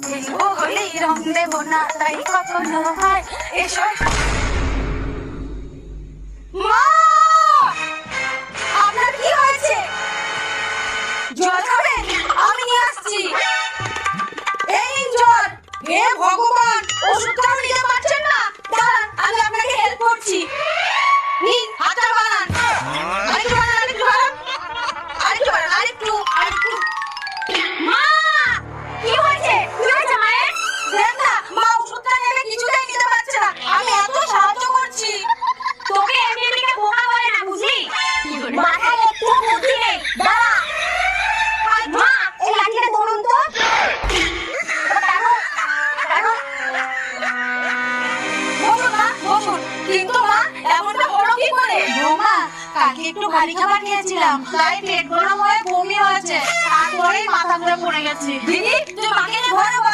খেলবো হলি রং দেবো না তাই কখনো হয় এসব। মা, আপনার কি হয়েছে? জল খাবেন? আমি নিয়ে আসছি। এই নিন জল। হে ভগবান, ওষুধটাও নিতে পারছেন না? দাঁড়ান, আমি আপনাকে হেল্প করছি। নিন, হাতটা বাড়ান। আরেকটু বাড়ান, আরেকটু বাড়ান, আরেকটু বাড়ান, আরেকটু, আরেকটু। মা, কি হয়েছে? কি হয়েছে মায়ের? দেখ না, মা ওষুধটা নেবে কিছুতেই নিতে পারছে না। আমি এত সাহায্য করছি। তোকে এমনিতে বোকা বলে না, বুঝলি? মাথায় একটু বুদ্ধি নেই। দাঁড়া। মা, এই লাঠিটা ধরুন তো। টানো, টানো। বসুন মা, বসুন। কিন্তু মা, এমনটা হলো কি করে? বৌমা, কালকে একটু ভারী খাবার খেয়েছিলাম, তাই পেট গরম হয়ে বমি হয়েছে, তারপরেই মাথা ঘুরে পড়ে গেছি। দিদি, তুই মাকে নিয়ে ঘরে বস।